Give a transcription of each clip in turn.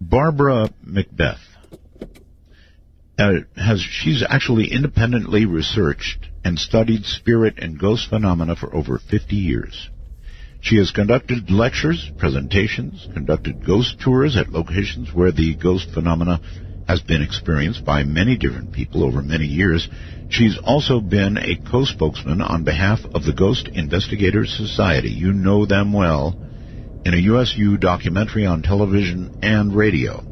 Barbara McBeath she's actually independently researched and studied spirit and ghost phenomena for over 50 years. She has conducted lectures, presentations, conducted ghost tours at locations where the ghost phenomena has been experienced by many different people over many years. She's also been a co-spokesman on behalf of the Ghost Investigators Society. You know them well, in a USU documentary on television and radio.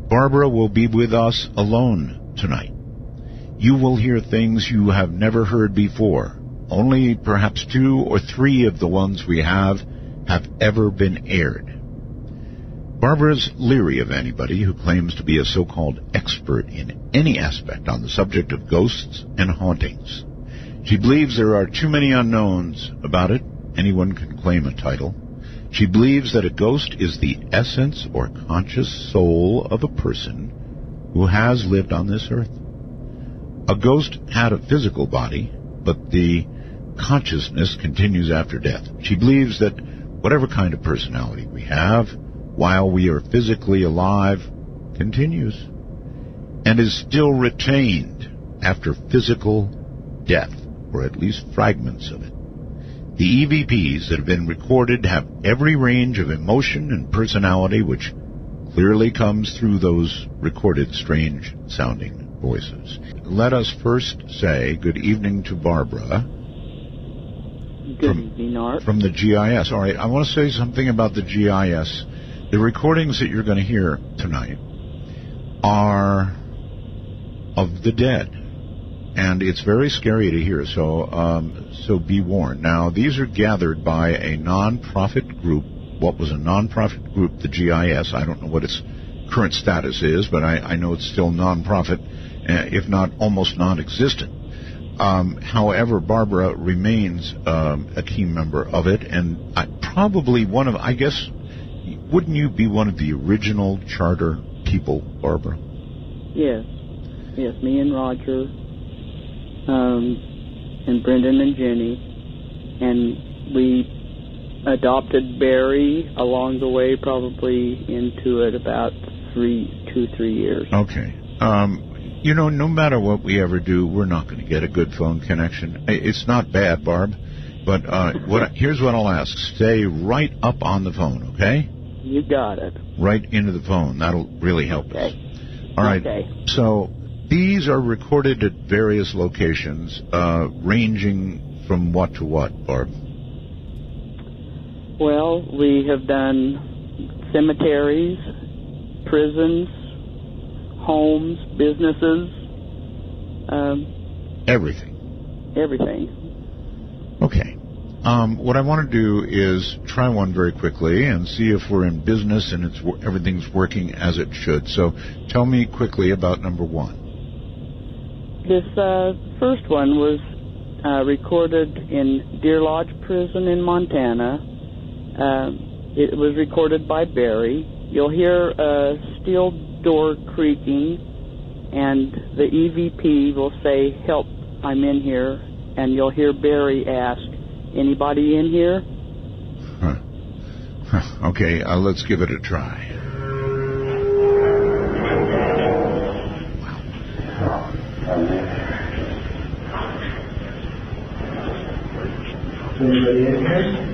Barbara will be with us alone tonight. You will hear things you have never heard before. Only perhaps 2 or 3 of the ones we have ever been aired. Barbara's leery of anybody who claims to be a so-called expert in any aspect on the subject of ghosts and hauntings. She believes there are too many unknowns about it. Anyone can claim a title. She believes that a ghost is the essence or conscious soul of a person who has lived on this earth. A ghost had a physical body, but the consciousness continues after death. She believes that whatever kind of personality we have, while we are physically alive, continues and is still retained after physical death, or at least fragments of it. The EVPs that have been recorded have every range of emotion and personality which clearly comes through those recorded strange-sounding voices. Let us first say good evening to Barbara. Good evening, Art. From the GIS. All right, I want to say something about the GIS. The recordings that you're going to hear tonight are of the dead, and it's very scary to hear, so be warned. Now, these are gathered by a non-profit group. What was a non-profit group, the GIS? I don't know what its current status is, but I know it's still non-profit, if not almost non-existent. However, Barbara remains a key member of it, and probably one of, I guess, wouldn't you be one of the original charter people, Barbara? Yes, me and Roger, and Brendan and Jenny, and we adopted Barry along the way, probably into it about 2-3 years. Okay. No matter what we ever do, we're not going to get a good phone connection. It's not bad, Barb, but here's what I'll ask. Stay right up on the phone, okay? You got it. Right into the phone. That'll really help us. All right. Okay. So these are recorded at various locations, ranging from what to what, Barb? Well, we have done cemeteries, prisons, homes, businesses. Everything. Okay. What I want to do is try one very quickly and see if we're in business and everything's working as it should. So tell me quickly about number 1. This first one was recorded in Deer Lodge Prison in Montana. It was recorded by Barry. You'll hear a steel door creaking, and the EVP will say, "Help, I'm in here," and you'll hear Barry ask, "Anybody in here?" Okay, let's give it a try. Anybody in here?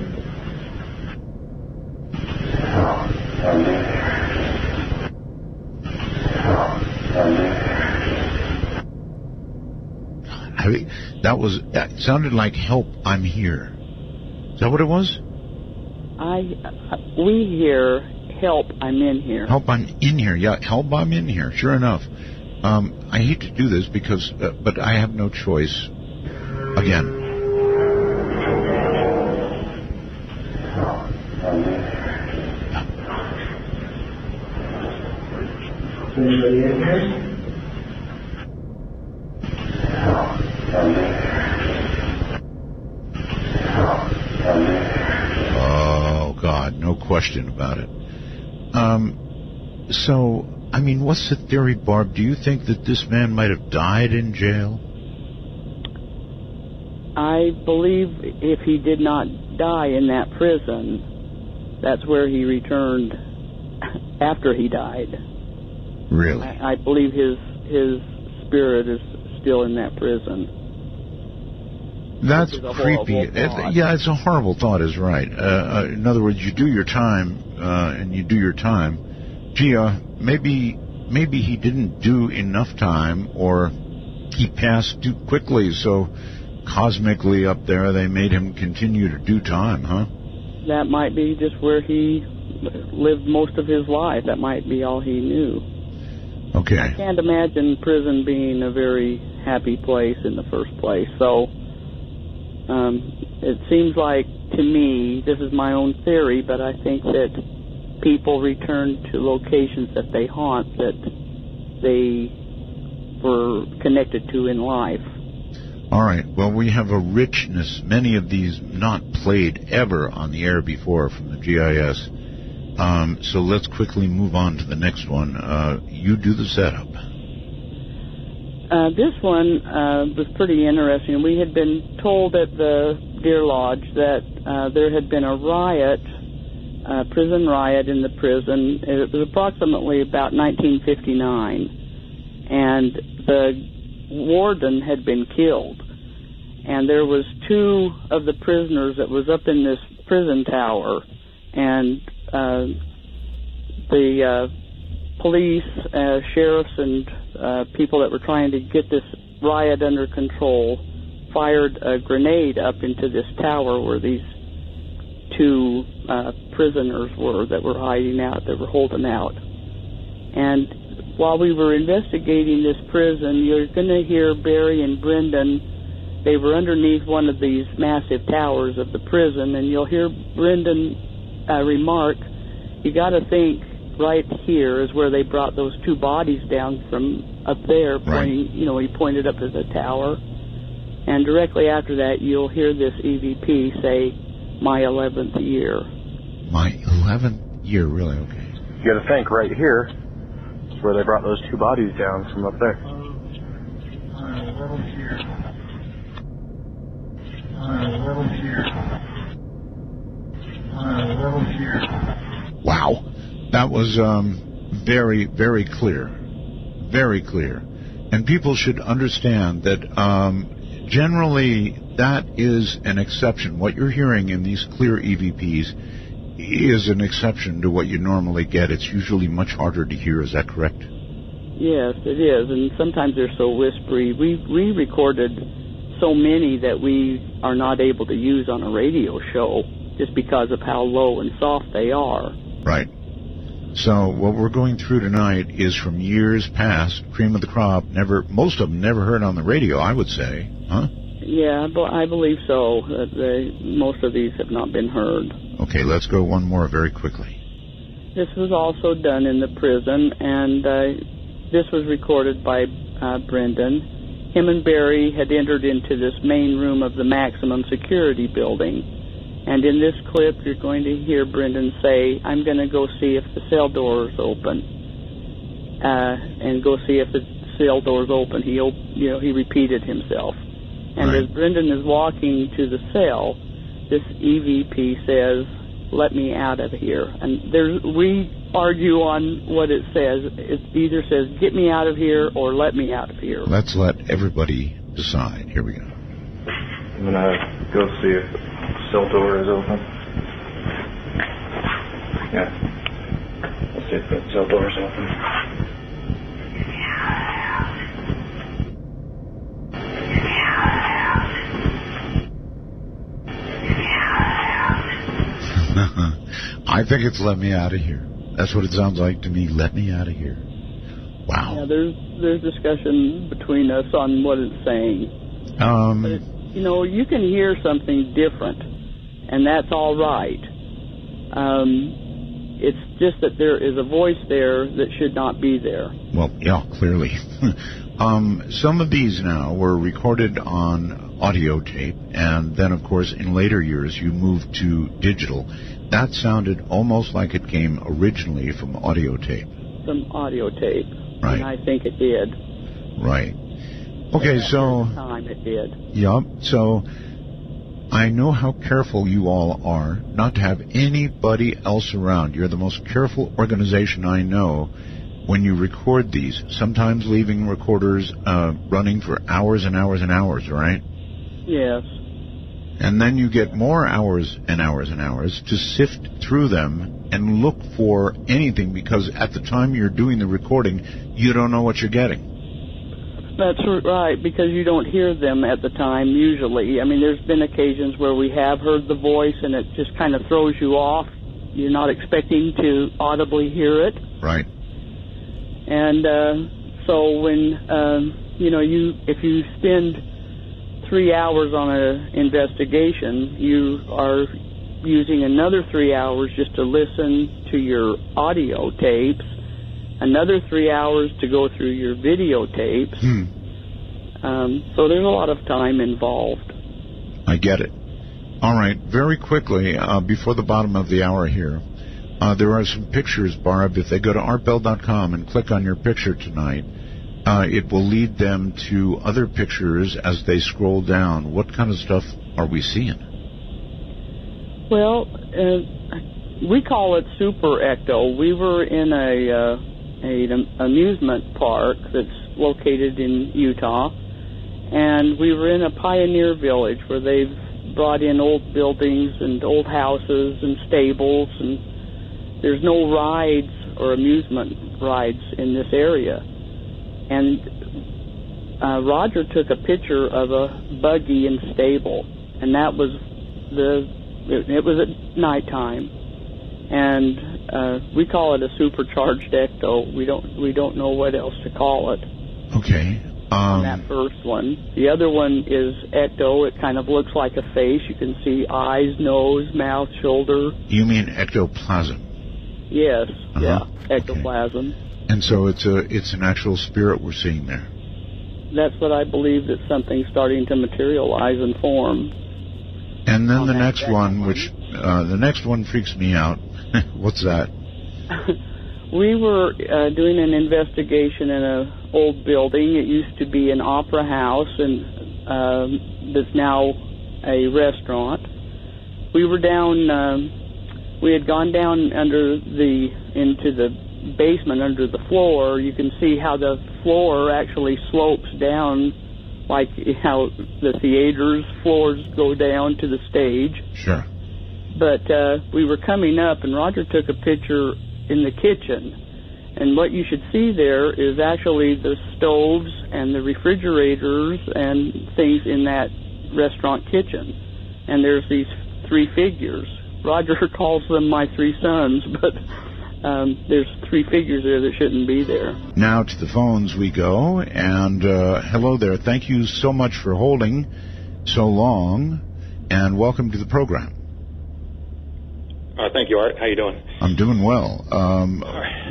That sounded like "Help, I'm here." Is that what it was? We hear, "Help, I'm in here." Help, I'm in here. Yeah, help, I'm in here. Sure enough. I hate to do this because, but I have no choice. Again. Anybody in here? Oh, God, no question about it. So, I mean, what's the theory, Barb? Do you think that this man might have died in jail? I believe if he did not die in that prison, that's where he returned after he died. Really? I believe his spirit is still in that prison. That's Which is a creepy. horrible thought. Yeah, it's a horrible thought, is right. In other words, you do your time, and you do your time. Gee, maybe he didn't do enough time, or he passed too quickly, so cosmically up there they made him continue to do time, huh? That might be just where he lived most of his life. That might be all he knew. Okay. I can't imagine prison being a very happy place in the first place. So it seems like, to me, this is my own theory, but I think that people return to locations that they haunt, that they were connected to in life. All right. Well, we have a richness, many of these not played ever on the air before from the GIS. So let's quickly move on to the next one. You do the setup. This one was pretty interesting. We had been told at the Deer Lodge that there had been a riot, prison riot in the prison. It was approximately about 1959, and the warden had been killed. And there was 2 of the prisoners that was up in this prison tower, and the police, sheriffs, and people that were trying to get this riot under control fired a grenade up into this tower where these 2 prisoners were that were hiding out, that were holding out. And while we were investigating this prison, you're going to hear Barry and Brendan. They were underneath one of these massive towers of the prison, and you'll hear Brendan remark, you got to think right here is where they brought those 2 bodies down from up there, pointing, he pointed up at the tower. And directly after that, you'll hear this EVP say, my 11th year. My 11th year, really? Okay. You got to think right here is where they brought those 2 bodies down from up there. My 11th year. My 11th year. My 11th year. Wow. That was very, very clear. Very clear. And people should understand that generally that is an exception. What you're hearing in these clear EVPs is an exception to what you normally get. It's usually much harder to hear. Is that correct? Yes, it is. And sometimes they're so whispery. We recorded so many that we are not able to use on a radio show just because of how low and soft they are. Right. So what we're going through tonight is from years past, cream of the crop, most of them never heard on the radio, I would say, huh? Yeah, I believe so. Most of these have not been heard. Okay, let's go one more very quickly. This was also done in the prison, and this was recorded by Brendan. Him and Barry had entered into this main room of the maximum security building. And in this clip, you're going to hear Brendan say, I'm going to go see if the cell door is open. And go see if the cell door is open. He repeated himself. And right. As Brendan is walking to the cell, this EVP says, let me out of here. And we argue on what it says. It either says, get me out of here or let me out of here. Let's let everybody decide. Here we go. I'm going to go see if the cell door is open. Yeah. Let's see if the cell door is open. I think it's let me out of here. That's what it sounds like to me. Let me out of here. Wow. Yeah, there's discussion between us on what it's saying. But you can hear something different, and that's all right. It's just that there is a voice there that should not be there. Well, yeah, clearly. Some of these now were recorded on audio tape, and then, of course, in later years, you moved to digital. That sounded almost like it came originally from audio tape. From audio tape. Right. And I think it did. Right. Okay, so... At the time it did. Yep. So I know how careful you all are not to have anybody else around. You're the most careful organization I know when you record these, sometimes leaving recorders running for hours and hours and hours, right? Yes. And then you get more hours and hours and hours to sift through them and look for anything, because at the time you're doing the recording, you don't know what you're getting. That's right, because you don't hear them at the time usually. I mean, there's been occasions where we have heard the voice and it just kind of throws you off. You're not expecting to audibly hear it. Right. And so when, if you spend 3 hours on an investigation, you are using another 3 hours just to listen to your audio tapes, another 3 hours to go through your videotapes. So there's a lot of time involved. I get it. All right, very quickly, before the bottom of the hour here, there are some pictures, Barb. If they go to artbell.com and click on your picture tonight, it will lead them to other pictures as they scroll down. What kind of stuff are we seeing? Well, we call it super ecto. We were in an amusement park that's located in Utah, and we were in a pioneer village where they've brought in old buildings and old houses and stables, and there's no rides or amusement rides in this area. And Roger took a picture of a buggy and stable, and that was it was at nighttime, and we call it a supercharged ecto. We don't know what else to call it. Okay. That first one. The other one is ecto. It kind of looks like a face. You can see eyes, nose, mouth, shoulder. You mean ectoplasm? Yes. Uh-huh. Yeah. Ectoplasm. Okay. And so it's an actual spirit we're seeing there. That's what I believe, that something's starting to materialize and form. And then the next one, the next one freaks me out. What's that? We were doing an investigation in an old building. It used to be an opera house, and that's now a restaurant. We were down. We had gone down into the basement under the floor. You can see how the floor actually slopes down, like how the theater's floors go down to the stage. Sure. But we were coming up, and Roger took a picture in the kitchen. And what you should see there is actually the stoves and the refrigerators and things in that restaurant kitchen. And there's these three figures. Roger calls them my three sons, but there's three figures there that shouldn't be there. Now to the phones we go, and hello there. Thank you so much for holding so long, and welcome to the program. Thank you, Art. How you doing? I'm doing well.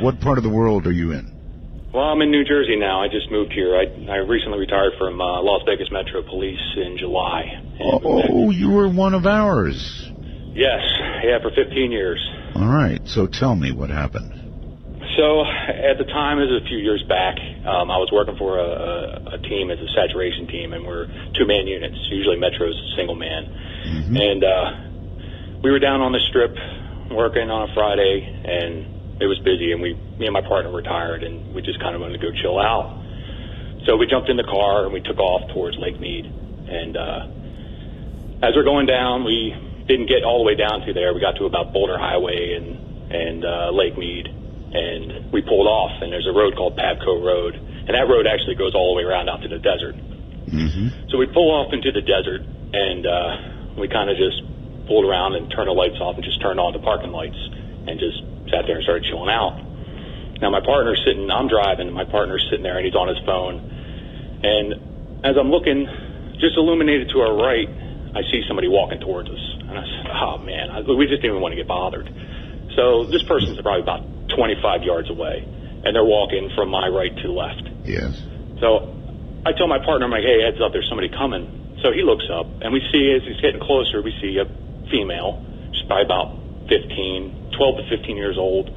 What part of the world are you in? Well, I'm in New Jersey now. I just moved here. I recently retired from Las Vegas Metro Police in July. Oh, you were one of ours. Yes. Yeah, for 15 years. All right. So tell me what happened. So at the time, it was a few years back, I was working for a team as a saturation team, and we're two-man units. Usually Metro's single man. Mm-hmm. And we were down on the strip working on a Friday, and it was busy, and me and my partner were tired, and we just kind of wanted to go chill out. So we jumped in the car, and we took off towards Lake Mead. And as we're going down, we didn't get all the way down to there. We got to about Boulder Highway and Lake Mead, and we pulled off, and there's a road called Pabco Road, and that road actually goes all the way around out to the desert. Mm-hmm. So we pull off into the desert, and we kind of just pulled around and turned the lights off and just turned on the parking lights and just sat there and started chilling out. Now I'm driving, and my partner's sitting there, and he's on his phone. And as I'm looking, just illuminated to our right, I see somebody walking towards us. And I said, oh man, we just didn't even want to get bothered. So this person's probably about 25 yards away, and they're walking from my right to left. Yes. So I tell my partner, I'm like, hey, heads up, there's somebody coming. So he looks up, and we see, as he's getting closer, we see a female. She's probably about 12 to 15 years old,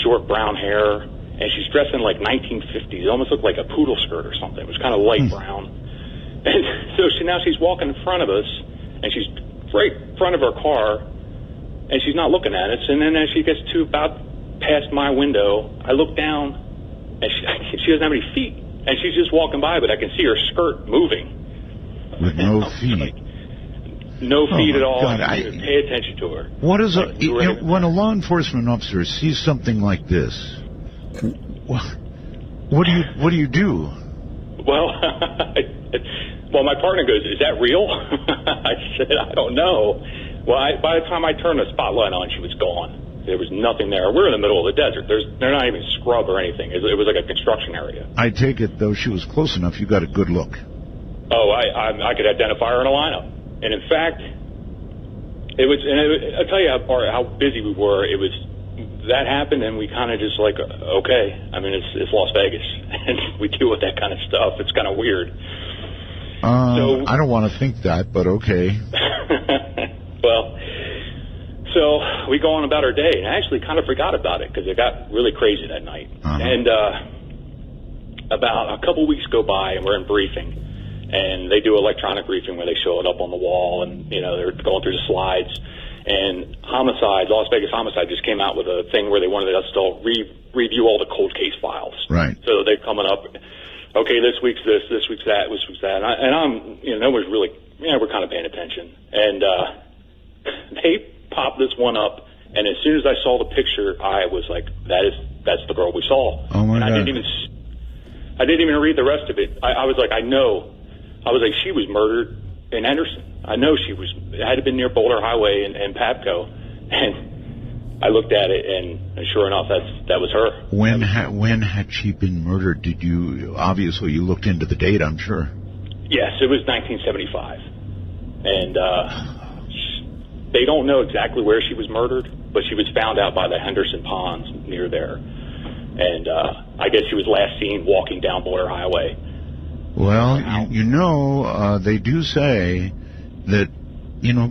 short brown hair, and she's dressed in like 1950s. It almost looked like a poodle skirt or something. It was kind of light brown. And so now she's walking in front of us, and she's right in front of her car, and she's not looking at us. And then as she gets to about past my window, I look down, and she doesn't have any feet, and she's just walking by, but I can see her skirt moving. With no feet. Like, no feet at all. God, I didn't pay attention to her. What is when a law enforcement officer sees something like this? What do you do? Well, well, my partner goes, "Is that real?" I said, "I don't know." Well, by the time I turned the spotlight on, she was gone. There was nothing there. We're in the middle of the desert. They're not even scrub or anything. It was like a construction area. I take it, though, she was close enough, you got a good look. Oh, I could identify her in a lineup. And in fact, I'll tell you how busy we were. It was, that happened, and we kind of just like, okay. I mean, it's Las Vegas, and we deal with that kind of stuff. It's kind of weird. So, I don't want to think that, but okay. Well, so we go on about our day, and I actually kind of forgot about it because it got really crazy that night. And about a couple weeks go by, and we're in briefing, and they do electronic briefing where they show it up on the wall, and they're going through the slides. And Las Vegas Homicide just came out with a thing where they wanted us to review all the cold case files. Right. So they're coming up, okay, this week's this week's that, this week's that. And I'm no one's really, we're kind of paying attention. And they popped this one up, and as soon as I saw the picture, I was like, that's the girl we saw. Oh, my God. I didn't even read the rest of it. I was like, I know. I was like, she was murdered in Henderson. I know she was. It had to have been near Boulder Highway and Papco. And I looked at it, and sure enough, that was her. When had she been murdered? Did you, obviously you looked into the date, I'm sure. Yes, it was 1975. And they don't know exactly where she was murdered, but she was found out by the Henderson Ponds near there. And I guess she was last seen walking down Boulder Highway. Well, they do say that,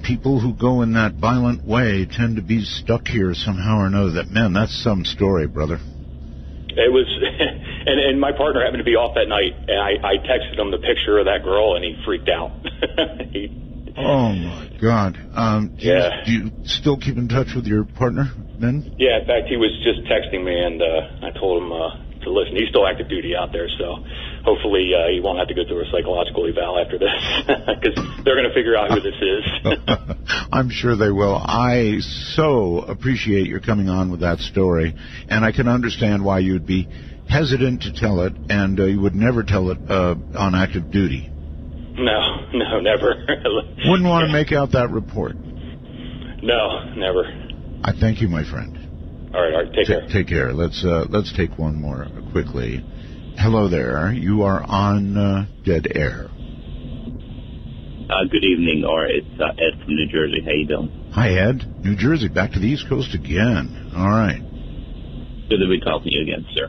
people who go in that violent way tend to be stuck here somehow or another. That's some story, brother. It was, and my partner happened to be off that night, and I texted him the picture of that girl, and he freaked out. Oh, my God. Do you still keep in touch with your partner, then? Yeah, in fact, he was just texting me, and I told him to listen. He's still active duty out there, so hopefully he won't have to go through a psychological eval after this, because they're going to figure out who this is. I'm sure they will. I so appreciate your coming on with that story, and I can understand why you'd be hesitant to tell it, and you would never tell it on active duty. No, never. Wouldn't want to make out that report. No, never. I thank you, my friend. All right, take care. Take care. Let's take one more quickly. Hello there. You are on Dead Air. Good evening, or it's Ed from New Jersey. How you doing? Hi, Ed. New Jersey, back to the East Coast again. All right. Good to be talking to you again, sir.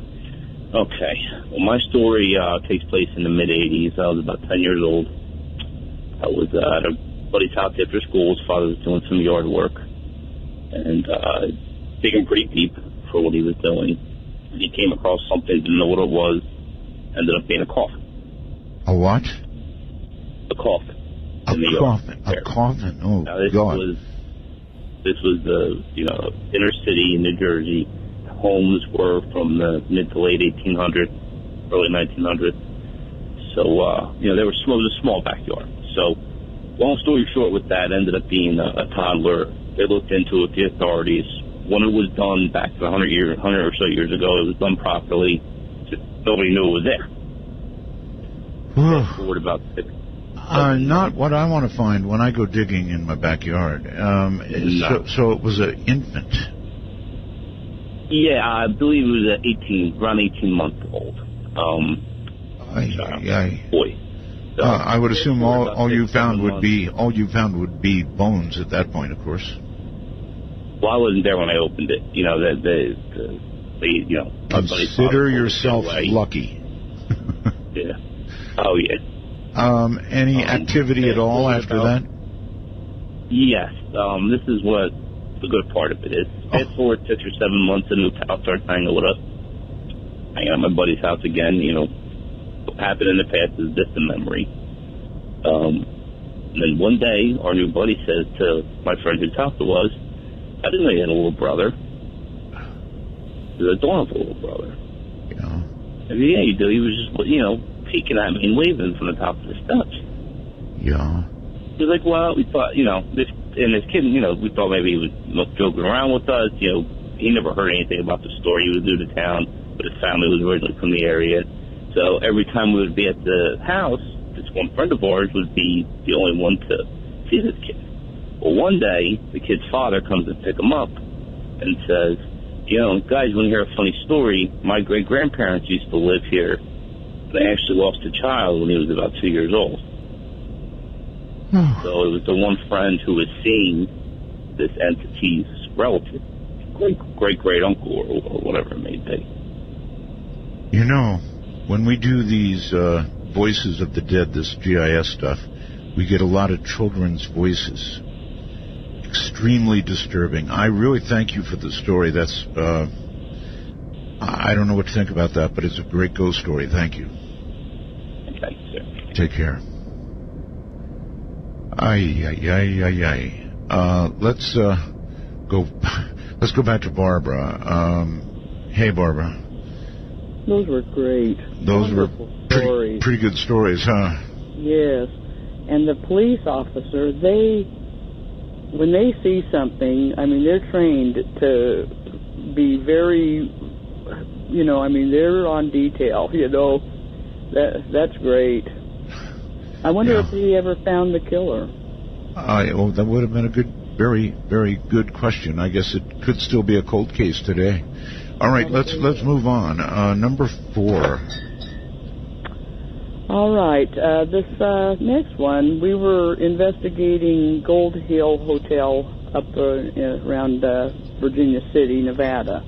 Okay. Well, my story takes place in the mid-'80s. I was about 10 years old. I was at a buddy's house after school. His father was doing some yard work, and digging pretty deep for what he was doing. He came across something, didn't know what it was. Ended up being a coffin. A what? A coffin. A coffin. A coffin. Oh, now, this God. This was the inner city in New Jersey. Homes were from the mid to late 1800s, early 1900s. So there was a small backyard. So, long story short, with that ended up being a toddler. They looked into it, the authorities. When it was done back to 100 or so years ago, it was done properly. Just nobody knew it was there. Forward about 6. Not what I want to find when I go digging in my backyard. No. So it was an infant. Yeah, I believe it was around 18 months old. Boy. So, I would assume all you found would be bones at that point, of course. Well, I wasn't there when I opened it. Consider yourself lucky. Yeah. Oh, yeah. Any activity at all after that? Yes. This is what the good part of it is. Fast forward 6 or 7 months, a new pal starts hanging with us. Hanging at my buddy's house again. What happened in the past is distant memory. And then one day, our new buddy says to my friend whose house it was, I didn't know you had a little brother. There's a adorable little brother. Yeah. I mean, yeah, you do. He was just, peeking at me and waving from the top of the steps. Yeah. He was like, well, we thought, this kid, we thought maybe he was joking around with us. He never heard anything about the story. He was new to town, but his family was originally from the area. So every time we would be at the house, this one friend of ours would be the only one to see this kid. Well, one day, the kid's father comes to pick him up and says, guys, want to hear a funny story? My great-grandparents used to live here. They actually lost a child when he was about 2 years old. So it was the one friend who was seeing this entity's relative, great-uncle or whatever it may be. When we do these Voices of the Dead, this GIS stuff, we get a lot of children's voices. Extremely disturbing. I really thank you for the story. That's, I don't know what to think about that, but it's a great ghost story. Thank you. Thank you, sir. Take care. Let's go back to Barbara. Hey, Barbara. Those were great. Those Wonderful were stories. pretty good stories, huh? Yes. And the police officer, when they see something, they're trained to be very, they're on detail, That's great. I wonder if he ever found the killer. That would have been a very, very good question. I guess it could still be a cold case today. All right, let's move on. Number 4. All right, this next one, we were investigating Gold Hill Hotel up around Virginia City, Nevada.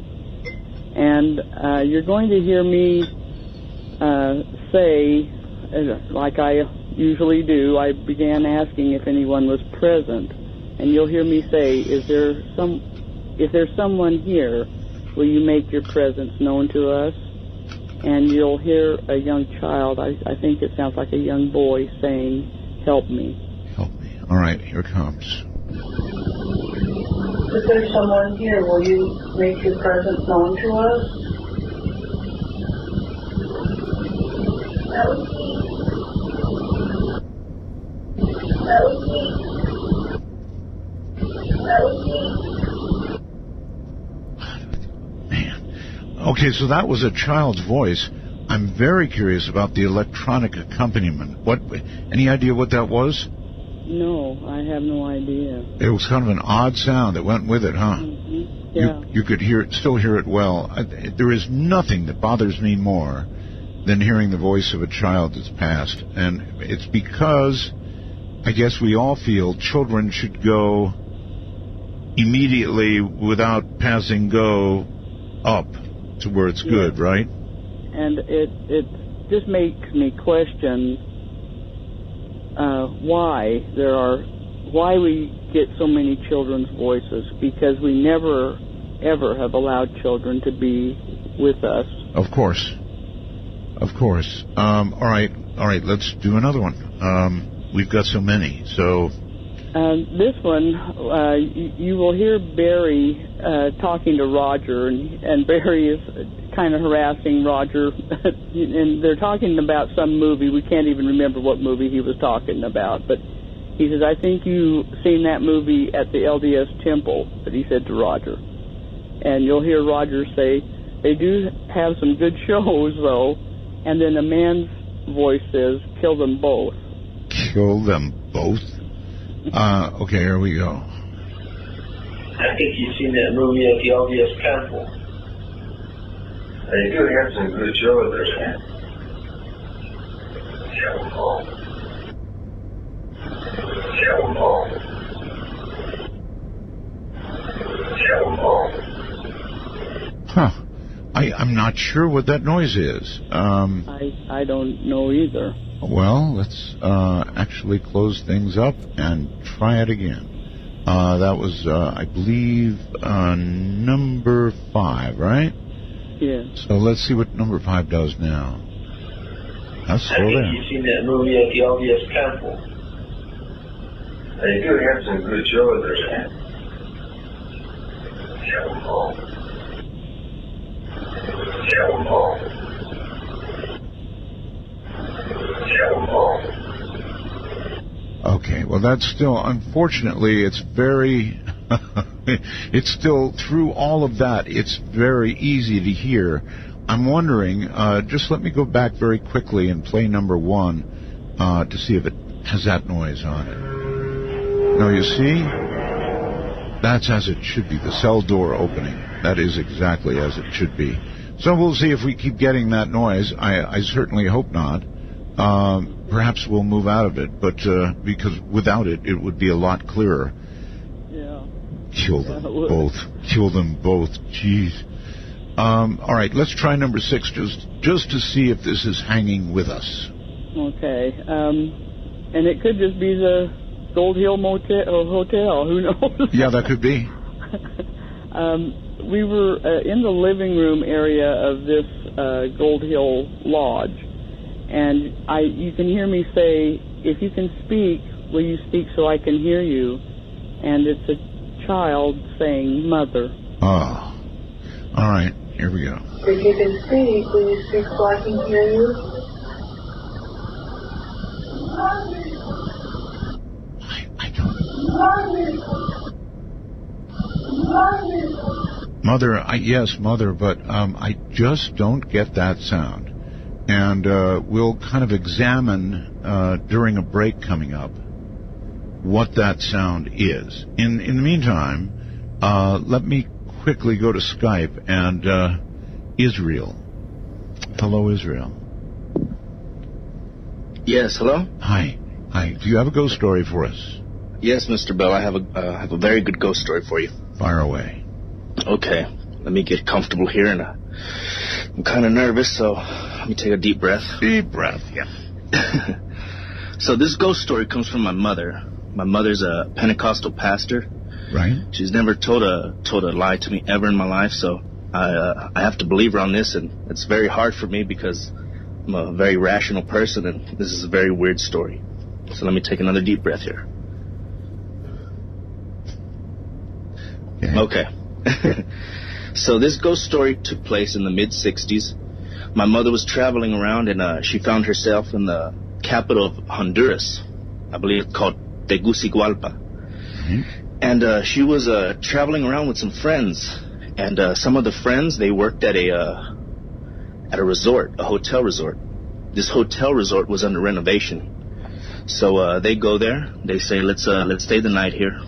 And you're going to hear me say, like I usually do, I began asking if anyone was present. And you'll hear me say, if there's someone here, will you make your presence known to us? And you'll hear a young child, I think it sounds like a young boy, saying, help me. Help me. All right, here it comes. If there's someone here, will you make your presence known to us? That was me. That was me. That was me. Okay, so that was a child's voice. I'm very curious about the electronic accompaniment. Any idea what that was? No, I have no idea. It was kind of an odd sound that went with it, huh? Mm-hmm. Yeah. You could still hear it well. There is nothing that bothers me more than hearing the voice of a child that's passed. And it's because I guess we all feel children should go immediately without passing go up to where it's good, right? And it just makes me question why we get so many children's voices, because we never ever have allowed children to be with us. Of course. All right, let's do another one. We've got so many, so. This one, you will hear Barry talking to Roger, and Barry is kind of harassing Roger, and they're talking about some movie. We can't even remember what movie he was talking about, but he says, I think you've seen that movie at the LDS Temple, that he said to Roger. And you'll hear Roger say, they do have some good shows, though, and then a man's voice says, kill them both. Kill them both? Okay, here we go. I think you've seen that movie at the LDS Temple. They do have some good shows there. Kill them all. Kill them all. Kill them all. Huh. I'm not sure what that noise is. I don't know either. Well, let's actually close things up and try it again. That was, I believe, number 5, right? Yes. So let's see what number 5 does now. That's still there. I think you've seen that movie at the LDS Temple. They do have some good shows there. Okay, well, that's still, unfortunately, it's very, it's still, through all of that, it's very easy to hear. I'm wondering, just let me go back very quickly and play number 1 to see if it has that noise on it. Now, you see, that's as it should be, the cell door opening. That is exactly as it should be. So we'll see if we keep getting that noise. I certainly hope not. Perhaps we'll move out of it, but because without it, it would be a lot clearer. Yeah. Kill them both. Kill them both. Jeez. All right, let's try number 6 just to see if this is hanging with us. Okay. And it could just be the Gold Hill Motel or Hotel. Who knows? Yeah, that could be. We were in the living room area of this Gold Hill Lodge, and you can hear me say, "If you can speak, will you speak so I can hear you?" And it's a child saying, "Mother." Oh. All right, here we go. If you can speak, will you speak so I can hear you? I don't. Mother, yes, Mother, but I just don't get that sound. And we'll kind of examine during a break coming up what that sound is. In the meantime, let me quickly go to Skype and Israel. Hello, Israel. Yes, hello? Hi. Do you have a ghost story for us? Yes, Mr. Bell, I have a very good ghost story for you. Fire away. Okay, let me get comfortable here, and I'm kind of nervous, so let me take a deep breath. Deep breath, yeah. So this ghost story comes from my mother. My mother's a Pentecostal pastor. Right. She's never told a lie to me ever in my life, so I have to believe her on this, and it's very hard for me because I'm a very rational person, and this is a very weird story. So let me take another deep breath here. Okay. So this ghost story took place in the mid-'60s. My mother was traveling around, and she found herself in the capital of Honduras. I believe it's called Tegucigalpa. Mm-hmm. And she was traveling around with some friends. And some of the friends, they worked at a resort, a hotel resort. This hotel resort was under renovation. So they go there. They say, let's stay the night here.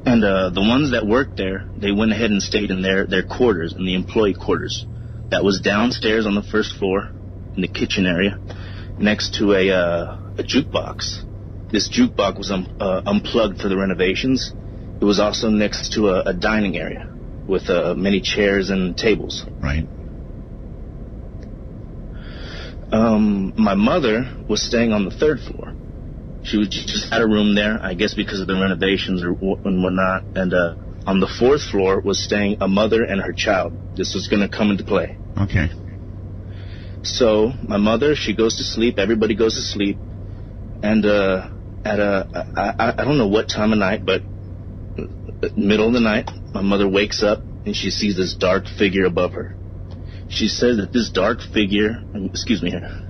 And the ones that worked there, they went ahead and stayed in their quarters, in the employee quarters. That was downstairs on the first floor, in the kitchen area, next to a jukebox. This jukebox was unplugged for the renovations. It was also next to a dining area with many chairs and tables. Right. My mother was staying on the third floor. She just had a room there, I guess because of the renovations and whatnot. And on the fourth floor was staying a mother and her child. This was going to come into play. Okay. So my mother, she goes to sleep. Everybody goes to sleep. And I don't know what time of night, but middle of the night, my mother wakes up and she sees this dark figure above her. She says that this dark figure, excuse me here.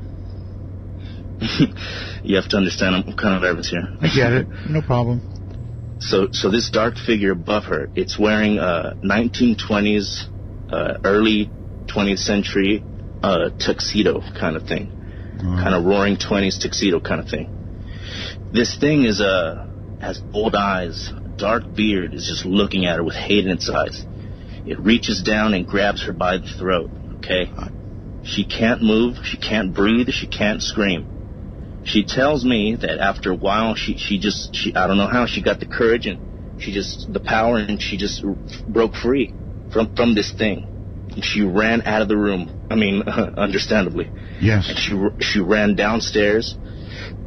You have to understand, I'm kind of nervous here. I get it. No problem. So this dark figure above her, it's wearing 1920s, early 20th century tuxedo kind of thing. Kind of roaring 20s tuxedo kind of thing. This thing has old eyes, dark beard, is just looking at her with hate in its eyes. It reaches down and grabs her by the throat, okay? She can't move, she can't breathe, she can't scream. She tells me that after a while, she I don't know how she got the courage and the power, and she just broke free from this thing. And she ran out of the room. I mean, understandably. Yes. And she ran downstairs,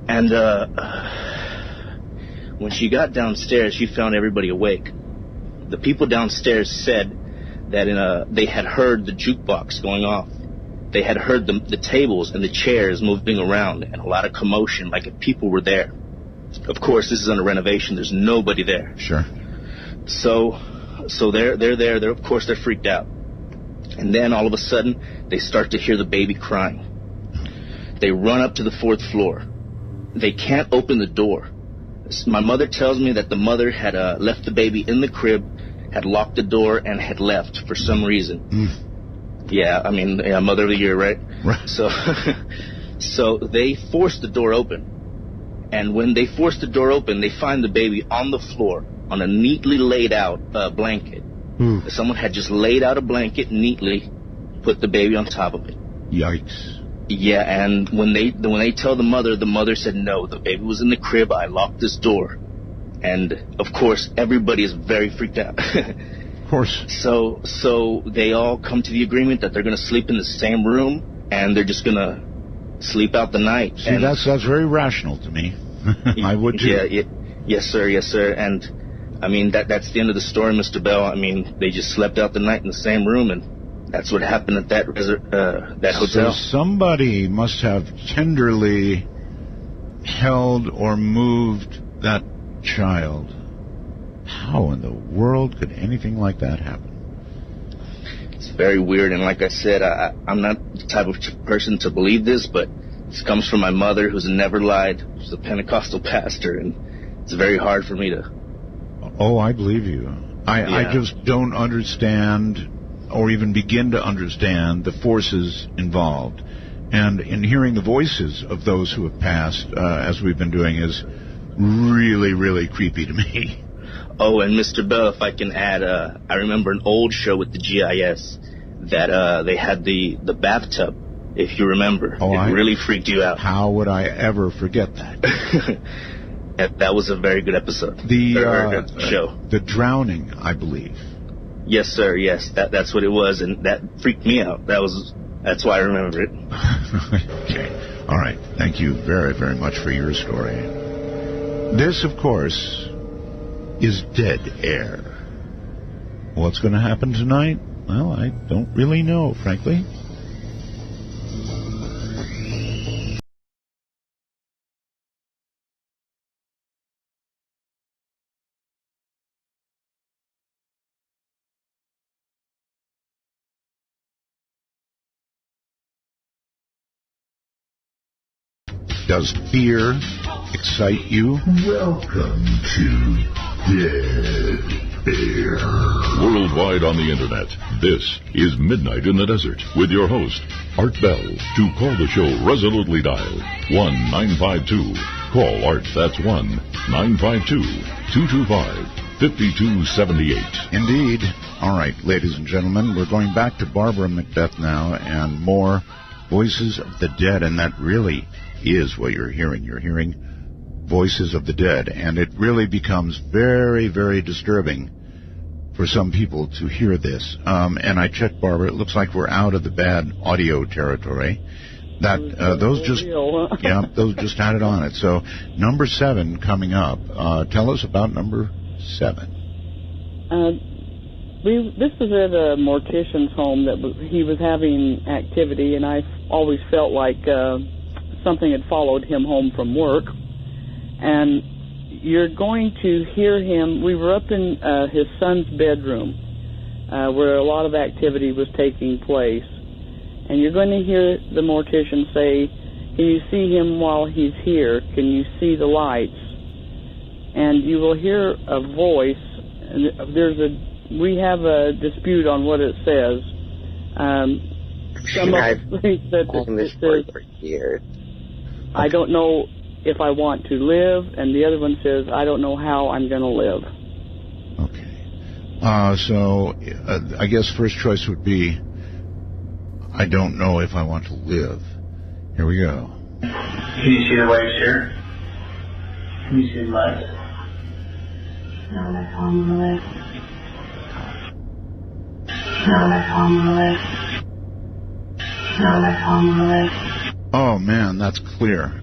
and when she got downstairs, she found everybody awake. The people downstairs said that they had heard the jukebox going off. They had heard the tables and the chairs moving around and a lot of commotion, like if people were there. Of course, this is under renovation. There's nobody there. Sure. So they're there. Of course, they're freaked out. And then all of a sudden, they start to hear the baby crying. They run up to the 4th floor. They can't open the door. My mother tells me that the mother had left the baby in the crib, had locked the door, and had left for some reason. Yeah, I mean, Mother of the Year, right? Right. So they force the door open. And when they force the door open, they find the baby on the floor on a neatly laid out blanket. Someone had just laid out a blanket neatly, put the baby on top of it. Yikes. Yeah, and when they tell the mother said, no, the baby was in the crib, I locked this door. And, of course, everybody is very freaked out. Of course. So they all come to the agreement that they're going to sleep in the same room, and they're just going to sleep out the night. See, that's very rational to me. I would too. Yeah, yes, sir. And, I mean, that's the end of the story, Mr. Bell. I mean, they just slept out the night in the same room, and that's what happened at that hotel. So somebody must have tenderly held or moved that child. How in the world could anything like that happen? It's very weird, and like I said, I'm not the type of person to believe this, but this comes from my mother, who's never lied. She's a Pentecostal pastor, and it's very hard for me to... Oh, I believe you. I just don't understand or even begin to understand the forces involved. And in hearing the voices of those who have passed, as we've been doing, is really, really creepy to me. Oh, and Mr. Bell, if I can add, I remember an old show with the GIS that they had the bathtub, if you remember. Oh, it really freaked you out. How would I ever forget that? That was a very good episode. Very good show. The drowning, I believe. Yes, sir. Yes, that's what it was, and that freaked me out. That's why I remember it. Okay. All right. Thank you very, very much for your story. This, of course, is Dead Air. What's going to happen tonight? Well, I don't really know, frankly. Does fear excite you? Welcome to Dead Air. Worldwide on the internet, this is Midnight in the Desert with your host, Art Bell. To call the show, resolutely dial 1-952. Call Art, that's 1-952-225-5278. Indeed. All right, ladies and gentlemen, we're going back to Barbara McBeath now and more Voices of the Dead, and that really is what you're hearing. You're hearing voices of the dead, and it really becomes very, very disturbing for some people to hear this. And I checked, Barbara, it looks like we're out of the bad audio territory. Those just had it on it. So number 7 coming up. Tell us about number 7. This was at a mortician's home that he was having activity, and I always felt like something had followed him home from work. And you're going to hear him. We were up in his son's bedroom where a lot of activity was taking place. And you're going to hear the mortician say, can you see him while he's here? Can you see the lights? And you will hear a voice. And we have a dispute on what it says. Some of us think that it says, I don't know if I want to live, and the other one says, I don't know how I'm going to live. Okay. So I guess first choice would be, I don't know if I want to live. Here we go. Can you see the lights here? Can you see the lights? No, that's on the left. No, that's on the left. No, that's on the left. Oh, man, that's clear.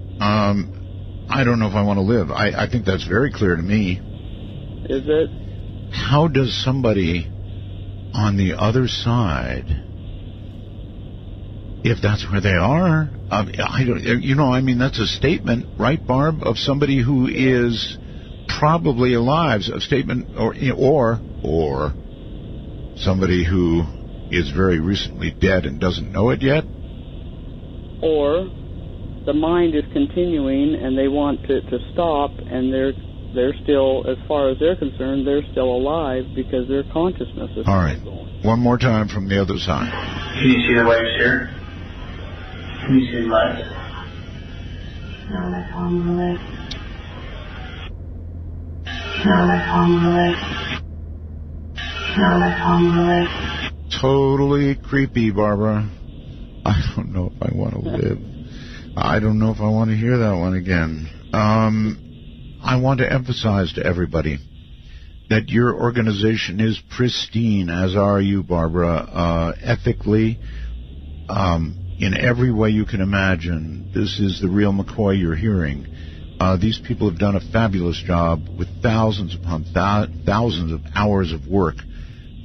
I don't know if I want to live. I think that's very clear to me. Is it? How does somebody on the other side If that's where they are, I don't. You know, I mean, that's a statement, right, Barb, of somebody who is probably alive. A statement, or somebody who is very recently dead and doesn't know it yet. Or the mind is continuing, and they want it to stop, and they're still, as far as they're concerned, they're still alive because their consciousness is all right. still going. One more time from the other side. Can you see the lights here? Can you see the lights? No, that's on the left. No, that's on the left. No, that's on the left. Totally creepy, Barbara. I don't know if I want to live. I don't know if I want to hear that one again. I want to emphasize to everybody that your organization is pristine, as are you, Barbara, ethically, in every way you can imagine. This is the real McCoy you're hearing. These people have done a fabulous job with thousands upon thousands of hours of work.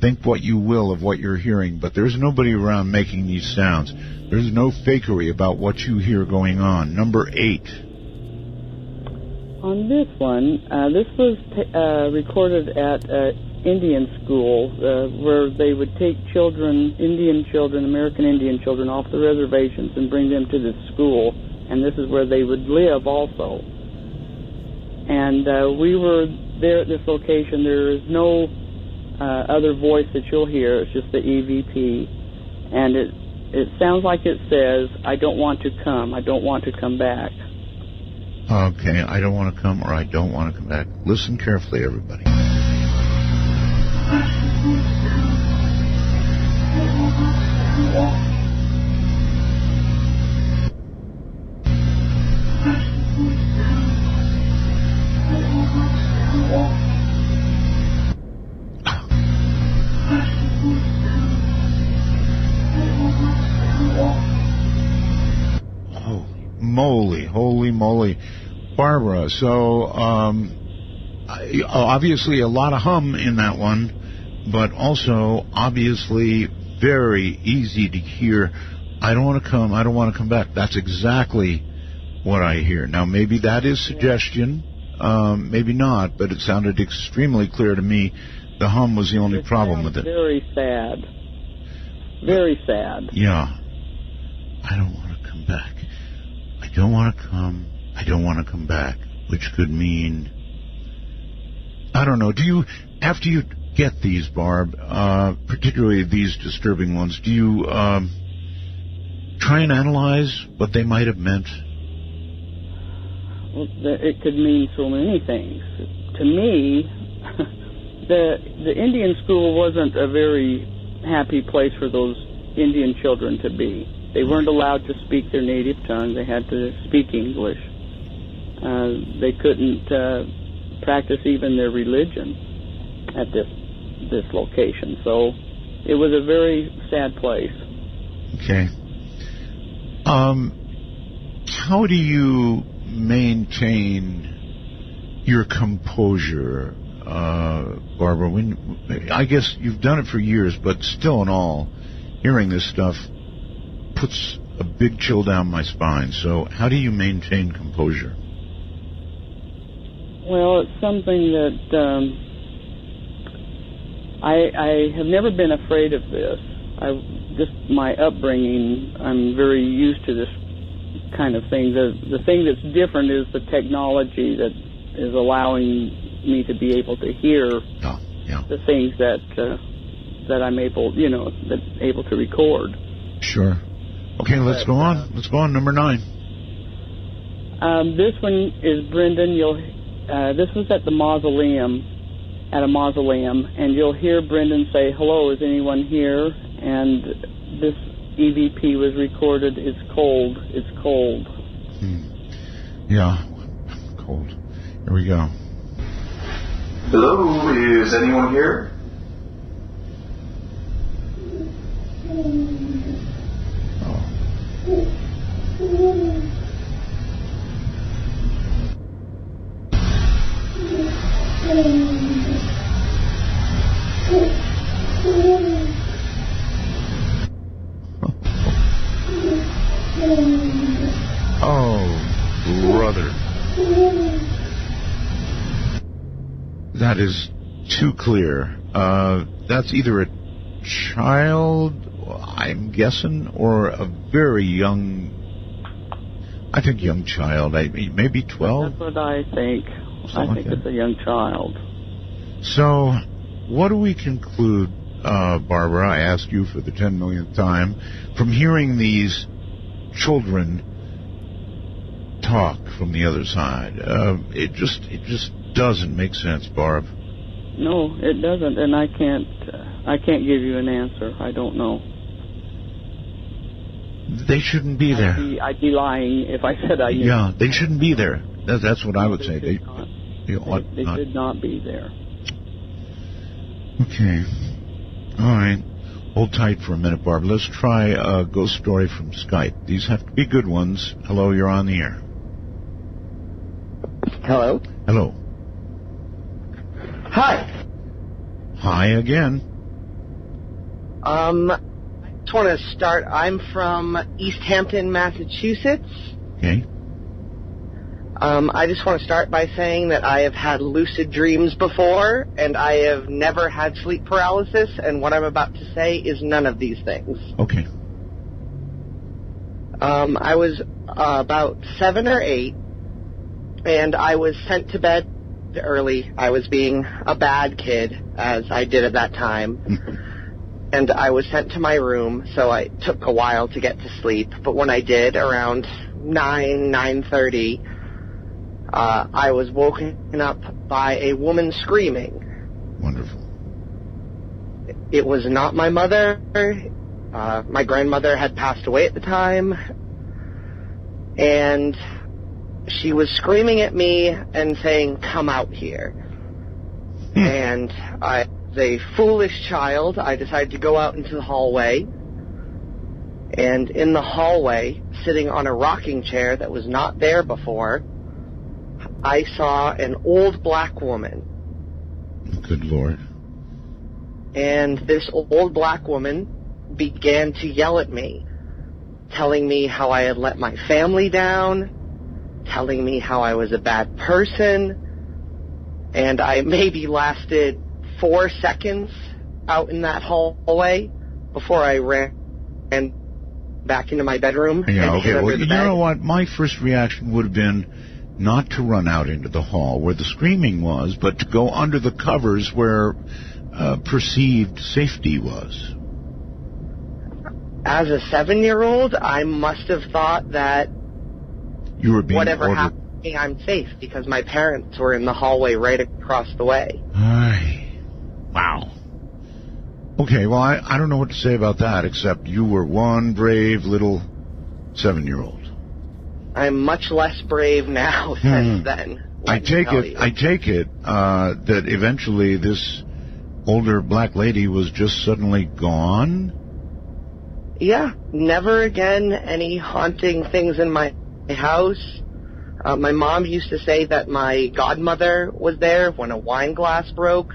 Think what you will of what you're hearing, but there's nobody around making these sounds. There's no fakery about what you hear going on. Number 8. On this one, this was recorded at Indian school, where they would take children, American Indian children, off the reservations and bring them to this school, and this is where they would live also. And we were there at this location. There is no other voice that you'll hear. It's just the EVP, and it sounds like it says, "I don't want to come. I don't want to come back." Okay, I don't want to come, or I don't want to come back. Listen carefully, everybody. Holy moly. Barbara, so obviously a lot of hum in that one, but also obviously very easy to hear. I don't want to come, I don't want to come back. That's exactly what I hear. Now, maybe that is suggestion, maybe not, but it sounded extremely clear to me. The hum was the only problem with it. Very sad. Very sad. Yeah. I don't want to come back. I don't want to come. I don't want to come back, which could mean, I don't know. Do you, after you get these, Barb, particularly these disturbing ones, do you try and analyze what they might have meant? Well, it could mean so many things. To me, the Indian school wasn't a very happy place for those Indian children to be. They weren't allowed to speak their native tongue. They had to speak English. They couldn't practice even their religion at this location. So it was a very sad place. Okay. How do you maintain your composure, Barbara? I guess you've done it for years, but still in all, hearing this stuff puts a big chill down my spine. So how do you maintain composure? Well, it's something that I have never been afraid of this. Just my upbringing, I'm very used to this kind of thing. The thing that's different is the technology that is allowing me to be able to hear the things that I'm able, able to record. Sure. Okay, let's go on. Let's go on. Number 9. This one is Brendan. This was at the mausoleum, and you'll hear Brendan say, "Hello, is anyone here?" And this EVP was recorded. It's cold. It's cold. Yeah, cold. Here we go. Hello, is anyone here? brother. That is too clear. That's either a child, I'm guessing, or a very young, I think young child, maybe 12? That's what I think. I think it's a young child. So, what do we conclude, Barbara, I ask you for the 10 millionth time, from hearing these children talk from the other side? It just doesn't make sense, Barb. No, it doesn't, and I can't give you an answer. I don't know. They shouldn't be there. I'd be lying if I said I knew. Yeah, they shouldn't be there. That's what I would say. They should not be there. Okay. All right. Hold tight for a minute, Barb. Let's try a ghost story from Skype. These have to be good ones. Hello, you're on the air. Hello? Hello. Hi. Hi again. I just want to start. I'm from East Hampton, Massachusetts. Okay. I just want to start by saying that I have had lucid dreams before, and I have never had sleep paralysis, and what I'm about to say is none of these things. Okay. I was about 7 or 8, and I was sent to bed early. I was being a bad kid, as I did at that time. And I was sent to my room, so it took a while to get to sleep. But when I did, around 9:30, I was woken up by a woman screaming. Wonderful. It was not my mother. My grandmother had passed away at the time. And she was screaming at me and saying, "Come out here." And I, as a foolish child, I decided to go out into the hallway. And in the hallway, sitting on a rocking chair that was not there before, I saw an old black woman. Good Lord. And this old black woman began to yell at me, telling me how I had let my family down, telling me how I was a bad person, and I maybe lasted 4 seconds out in that hallway before I ran back into my bedroom. Yeah, okay. Well, you know what? My first reaction would have been not to run out into the hall where the screaming was, but to go under the covers where perceived safety was. As a 7-year-old, I must have thought that you were being whatever ordered. happened to me, I'm safe, because my parents were in the hallway right across the way. Wow. Okay, well, I don't know what to say about that, except you were one brave little 7-year-old. I'm much less brave now since then. I take it that eventually this older black lady was just suddenly gone? Yeah, never again any haunting things in my house. My mom used to say that my godmother was there when a wine glass broke,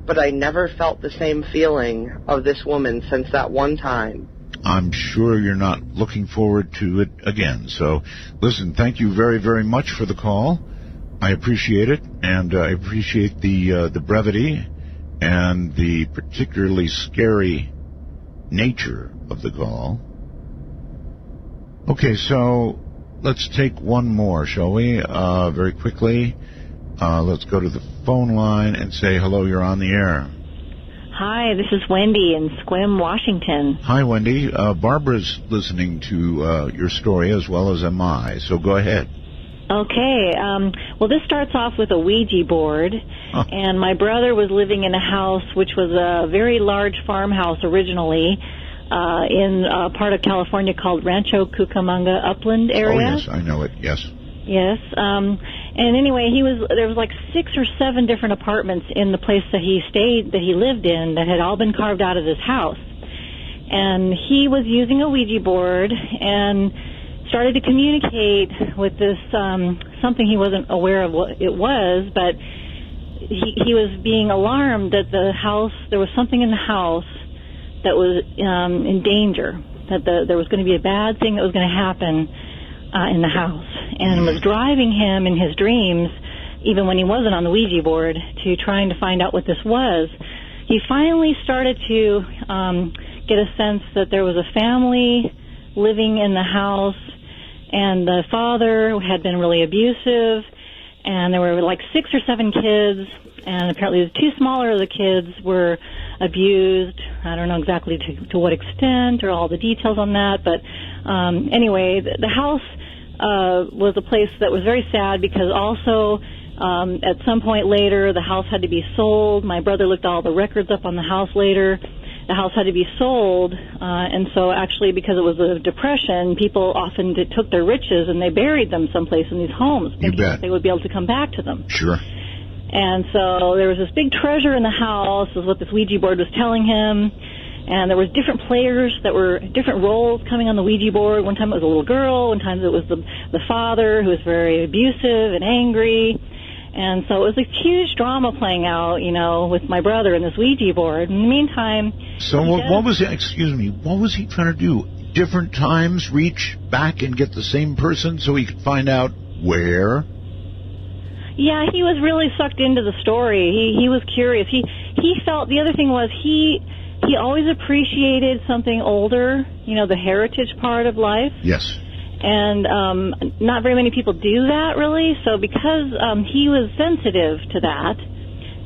but I never felt the same feeling of this woman since that one time. I'm sure you're not looking forward to it again. So, listen, thank you very, very much for the call. I appreciate it, and I appreciate the brevity and the particularly scary nature of the call. Okay, so let's take one more, shall we? Very quickly. Let's go to the phone line and say, hello, you're on the air. Hi, this is Wendy in Sequim, Washington. Hi, Wendy. Barbara's listening to your story as well as am I, so go ahead. Okay. Well, this starts off with a Ouija board, and my brother was living in a house which was a very large farmhouse originally in a part of California called Rancho Cucamonga Upland area. Oh, yes, I know it, yes. Yes. And anyway, there was like 6 or 7 different apartments in the place that he lived in that had all been carved out of this house. And he was using a Ouija board and started to communicate with this something he wasn't aware of what it was, but he was being alarmed that there was something in the house that was in danger, that there was going to be a bad thing that was going to happen in the house and was driving him in his dreams, even when he wasn't on the Ouija board, to trying to find out what this was. He finally started to get a sense that there was a family living in the house, and the father had been really abusive, and there were like 6 or 7 kids, and apparently the 2 smaller of the kids were abused. I don't know exactly to what extent or all the details on that, but anyway, the house was a place that was very sad because also at some point later the house had to be sold. My brother looked all the records up on the house later. The house had to be sold, and so actually because it was a depression, people often took their riches and they buried them someplace in these homes, thinking that they would be able to come back to them. Sure. And so there was this big treasure in the house, is what this Ouija board was telling him. And there was different players that were different roles coming on the Ouija board. One time it was a little girl, one time it was the father who was very abusive and angry. And so it was a huge drama playing out, you know, with my brother and this Ouija board. In the meantime... So what was he trying to do? Different times reach back and get the same person so he could find out where? Yeah, he was really sucked into the story. He was curious. He felt, the other thing was he always appreciated something older, you know, the heritage part of life. Yes. And not very many people do that, really. So because he was sensitive to that,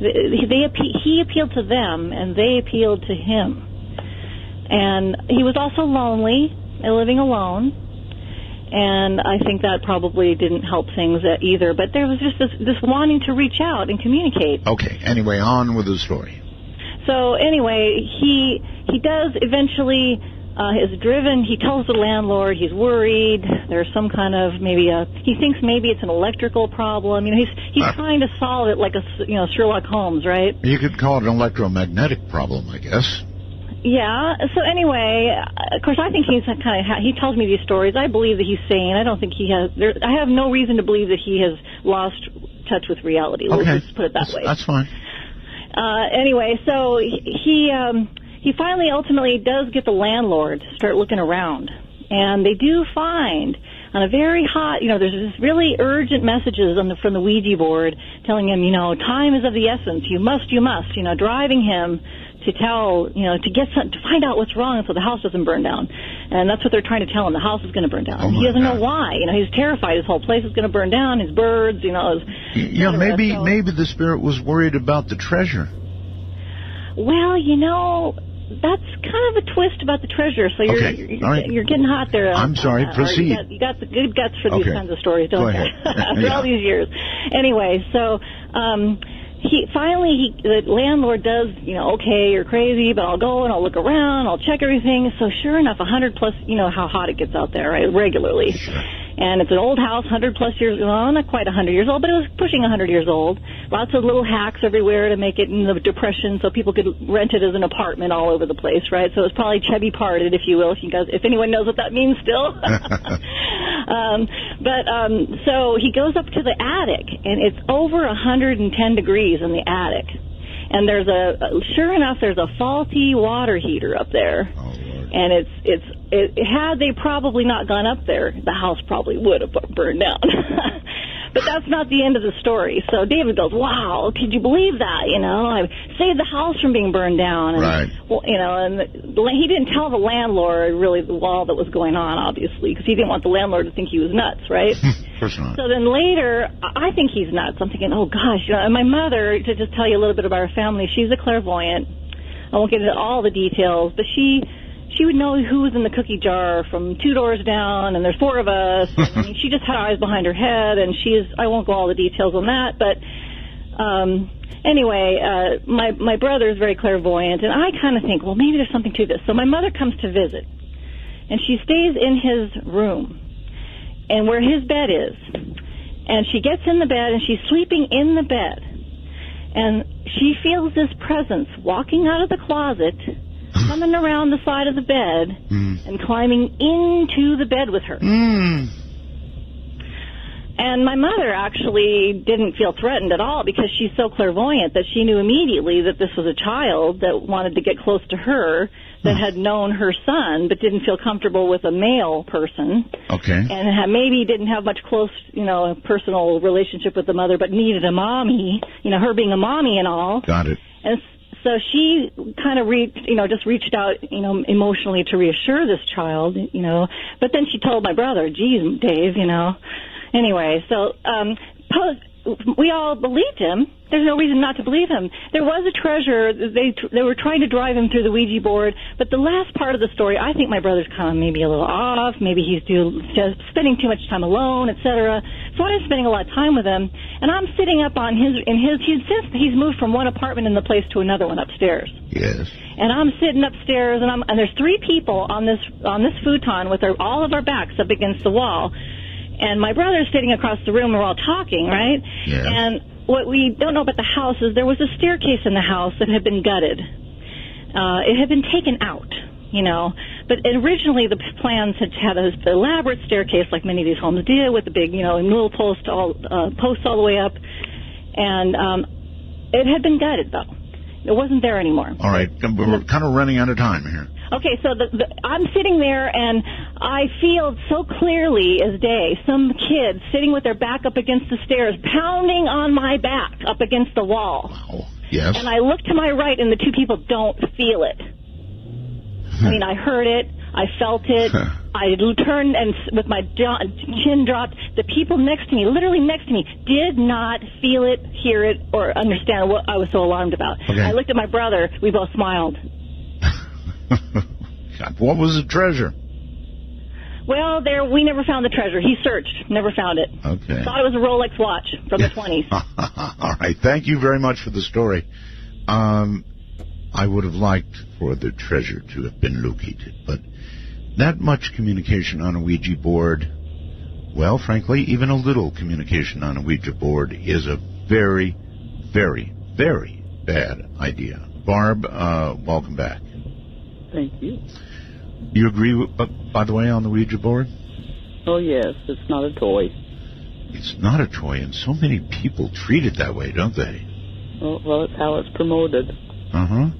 he appealed to them, and they appealed to him. And he was also lonely, living alone. And I think that probably didn't help things either. But there was just this wanting to reach out and communicate. Okay. Anyway, on with the story. So anyway, he does eventually is driven. He tells the landlord he's worried. There's some kind of he thinks maybe it's an electrical problem. You know, he's trying to solve it like Sherlock Holmes, right? You could call it an electromagnetic problem, I guess. Yeah. So anyway, of course, I think he's he tells me these stories. I believe that he's sane. I don't think he has. I have no reason to believe that he has lost touch with reality. Okay. Let's just put it that way. That's fine. Anyway, so he finally ultimately does get the landlord to start looking around, and they do find on a very hot, there's this really urgent messages from the Ouija board telling him, time is of the essence. You must, driving him to tell, to find out what's wrong so the house doesn't burn down. And that's what they're trying to tell him. The house is going to burn down. He doesn't know why. He's terrified. His whole place is going to burn down. His birds, maybe the spirit was worried about the treasure. Well, that's kind of a twist about the treasure. So you're getting hot there. I'm sorry. Proceed. You got the good guts for these kinds of stories, don't you? After all these years. Anyway, so the landlord does, okay, you're crazy, but I'll go and I'll look around, I'll check everything. So sure enough, 100 plus, how hot it gets out there, right, regularly. Sure. And it's an old house, 100 plus years, well, not quite 100 years old, but it was pushing 100 years old. Lots of little hacks everywhere to make it in the depression so people could rent it as an apartment all over the place, right? So it's probably Chevy parted, if you will, if anyone knows what that means still. So he goes up to the attic, and it's over 110 degrees in the attic. And sure enough, there's a faulty water heater up there. Oh, Lord. And had they probably not gone up there, the house probably would have burned down. But that's not the end of the story. So David goes, wow, could you believe that? I saved the house from being burned down. And, right. Well, and he didn't tell the landlord really all that was going on, obviously, because he didn't want the landlord to think he was nuts, right? Of course not. So then later, I think he's nuts. I'm thinking, oh, gosh. And my mother, to just tell you a little bit about our family, she's a clairvoyant. I won't get into all the details, but she would know who was in the cookie jar from 2 doors down, and there's 4 of us. I mean, she just had eyes behind her head, and I won't go all the details on that, but anyway, my brother is very clairvoyant, and I kind of think, well, maybe there's something to this. So my mother comes to visit, and she stays in his room, and where his bed is, and she gets in the bed, and she's sleeping in the bed, and she feels this presence walking out of the closet, coming around the side of the bed and climbing into the bed with her. And my mother actually didn't feel threatened at all because she's so clairvoyant that she knew immediately that this was a child that wanted to get close to her, that had known her son but didn't feel comfortable with a male person. Okay. And maybe didn't have much close, personal relationship with the mother, but needed a mommy, her being a mommy and all. Got it. And so she kind of reached out, emotionally to reassure this child, But then she told my brother, geez, Dave, Anyway, so we all believed him. There's no reason not to believe him. There was a treasure. They were trying to drive him through the Ouija board, but the last part of the story, I think my brother's kind of maybe a little off. Maybe he's spending too much time alone, etc. So I'm spending a lot of time with him, and I'm sitting up on he's moved from one apartment in the place to another one upstairs. Yes. And I'm sitting upstairs, and there's 3 people on this futon with all of our backs up against the wall. And my brother's sitting across the room. We're all talking, right? Yeah. And what we don't know about the house is there was a staircase in the house that had been gutted. It had been taken out, But originally the plans had had an elaborate staircase like many of these homes did with the big, newel posts all the way up. And it had been gutted, though. It wasn't there anymore. All right. We're kind of running out of time here. Okay, so I'm sitting there, and I feel so clearly as day some kid sitting with their back up against the stairs, pounding on my back up against the wall. Wow. Yes. And I look to my right, and the 2 people don't feel it. I mean, I heard it. I felt it. I turned, and with my chin dropped, the people next to me, literally next to me, did not feel it, hear it, or understand what I was so alarmed about. Okay. I looked at my brother. We both smiled. God, what was the treasure? Well, we never found the treasure. He searched, never found it. Okay. Thought it was a Rolex watch from the 20s. All right. Thank you very much for the story. I would have liked for the treasure to have been located, but that much communication on a Ouija board, well, frankly, even a little communication on a Ouija board is a very, very, very bad idea. Barb, welcome back. Thank you. You agree, by the way, on the Ouija board? Oh, yes. It's not a toy. It's not a toy, and so many people treat it that way, don't they? Well, it's how it's promoted. Uh-huh.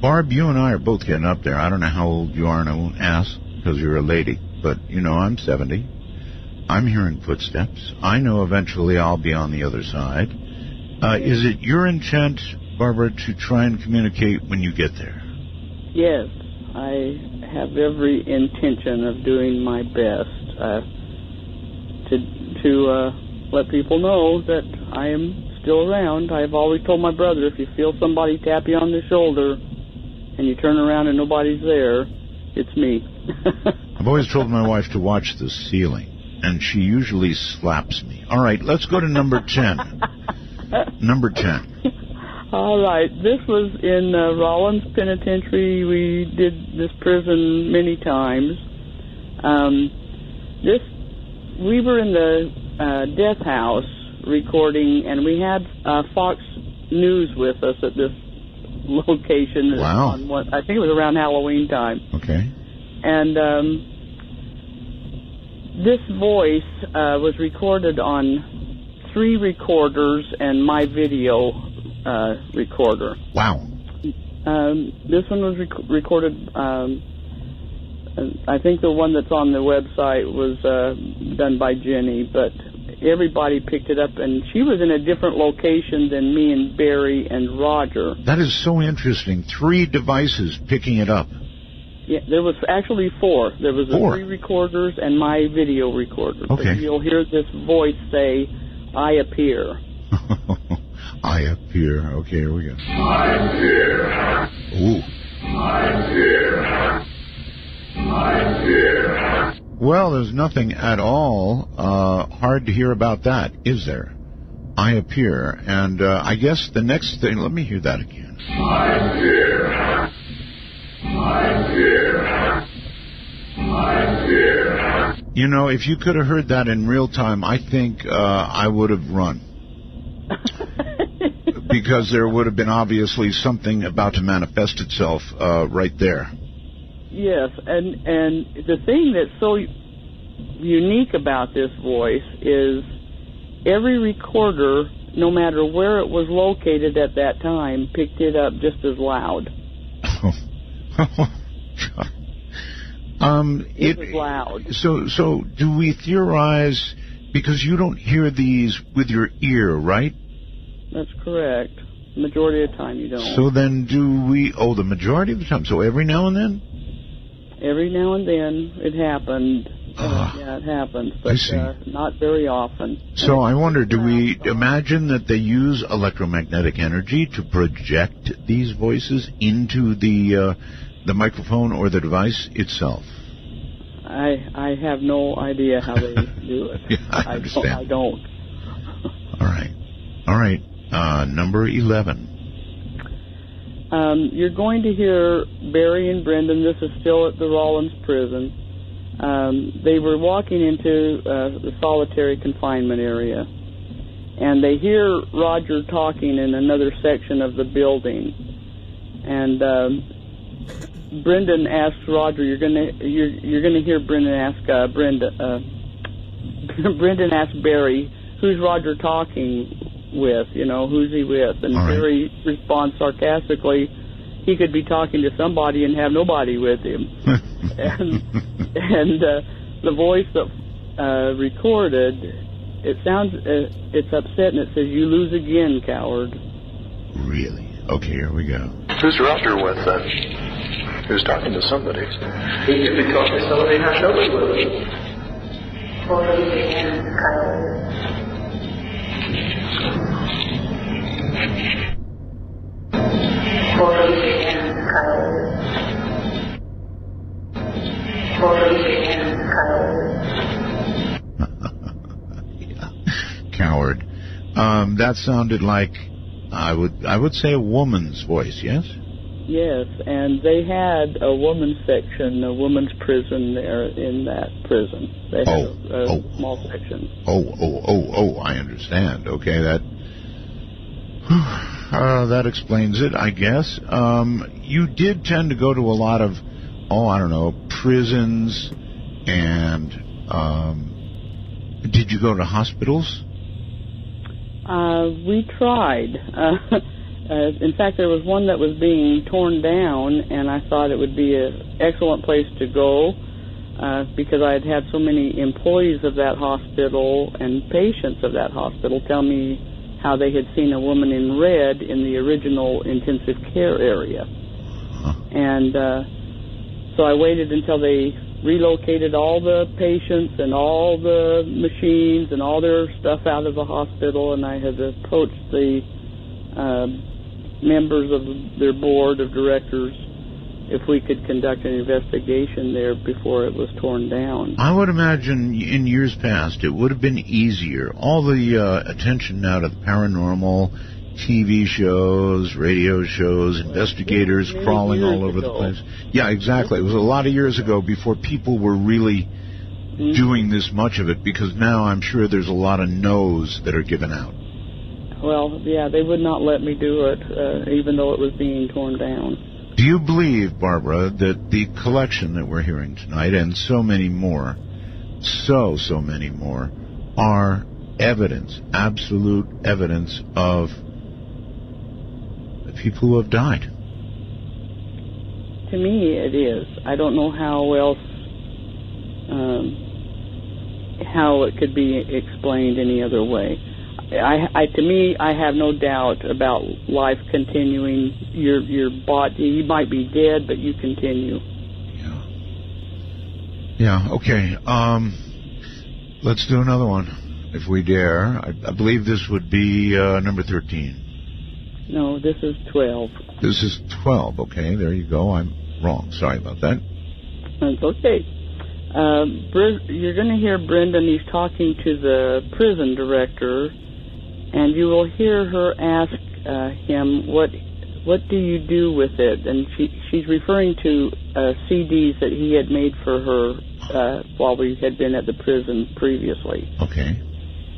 Barb, you and I are both getting up there. I don't know how old you are, and I won't ask because you're a lady. But, I'm 70. I'm hearing footsteps. I know eventually I'll be on the other side. Is it your intent, Barbara, to try and communicate when you get there? Yes. I have every intention of doing my best to let people know that I am still around. I've always told my brother, if you feel somebody tap you on the shoulder and you turn around and nobody's there, it's me. I've always told my wife to watch the ceiling, and she usually slaps me. All right, let's go to number 10. Number 10. All right. This was in Rollins Penitentiary. We did this prison many times. We were in the death house recording, and we had Fox News with us at this location. Wow. I think it was around Halloween time. Okay. And this voice was recorded on 3 recorders and my video recorder. Wow. This one was recorded, I think the one that's on the website was done by Jenny, but everybody picked it up, and she was in a different location than me and Barry and Roger. That is so interesting. 3 devices picking it up. Yeah, there was actually 4. There was 4. 3 recorders and my video recorder. Okay. But you'll hear this voice say, "I appear." I appear. Okay, here we go. I appear. Ooh. I appear. I appear. Well, there's nothing at all hard to hear about that, is there? I appear. And I guess the next thing, let me hear that again. I appear. I appear. I appear. If you could have heard that in real time, I think I would have run. Because there would have been obviously something about to manifest itself right there. Yes, and the thing that's so unique about this voice is every recorder, no matter where it was located at that time, picked it up just as loud. It was loud. So do we theorize, because you don't hear these with your ear, right? That's correct. Majority of the time you don't. So then the majority of the time, so every now and then? Every now and then it happened. Yeah, it happens, but not very often. So I wonder, do we imagine that they use electromagnetic energy to project these voices into the microphone or the device itself? I have no idea how they do it. Yeah, I understand. I don't. All right. Number 11. You're going to hear Barry and Brendan. This is still at the Rollins prison. They were walking into the solitary confinement area, and they hear Roger talking in another section of the building. And Brendan asks Roger, you're gonna hear Brendan ask Brendan asks Barry, who's Roger talking with? Who's he with? And Barry responds sarcastically, he could be talking to somebody and have nobody with him. and the voice that recorded, it sounds, it's upset, and it says, "You lose again, coward." Really? Okay, here we go. Who's Roger with then? Who's talking to somebody? He could be talking to somebody and have nobody with him. Coward. That sounded like, I would say, a woman's voice, yes? Yes, and they had a woman's section, a woman's prison there in that prison. They had a small section. I understand. Okay, that explains it, I guess. You did tend to go to a lot of, prisons, and did you go to hospitals? We tried. In fact, there was one that was being torn down, and I thought it would be an excellent place to go because I had so many employees of that hospital and patients of that hospital tell me how they had seen a woman in red in the original intensive care area. And so I waited until they relocated all the patients and all the machines and all their stuff out of the hospital, and I had approached the members of their board of directors if we could conduct an investigation there before it was torn down. I would imagine in years past it would have been easier. All the attention now to the paranormal, TV shows, radio shows, investigators crawling all over the place. Yeah, exactly. It was a lot of years ago before people were really doing this much of it, because now I'm sure there's a lot of no's that are given out. Well, yeah, they would not let me do it, even though it was being torn down. Do you believe, Barbara, that the collection that we're hearing tonight, and so many more, so many more, are evidence, absolute evidence of people who have died? To me, it is. I don't know how else, how it could be explained any other way. To me, I have no doubt about life continuing. Your body, you might be dead, but you continue. Yeah. Okay. Let's do another one, if we dare. I believe this would be number 13. No, this is 12. This is 12. Okay, there you go. I'm wrong. Sorry about that. That's okay. You're going to hear Brendan. He's talking to the prison director, and you will hear her ask him, what do you do with it? And she's referring to CDs that he had made for her while we had been at the prison previously. Okay.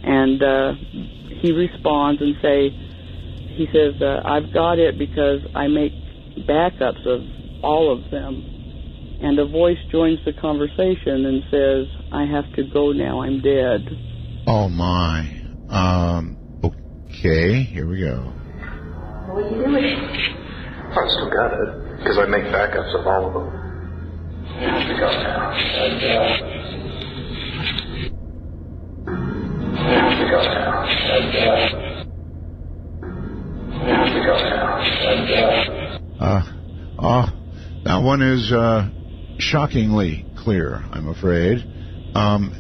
And he responds and he says, I've got it because I make backups of all of them. And a voice joins the conversation and says, I have to go now. I'm dead. Oh, my. Okay, here we go. What are you doing? I still got it, because I make backups of all of them. You have to go now. And, you have to go now. And, you have to go now. And, that one is shockingly clear, I'm afraid.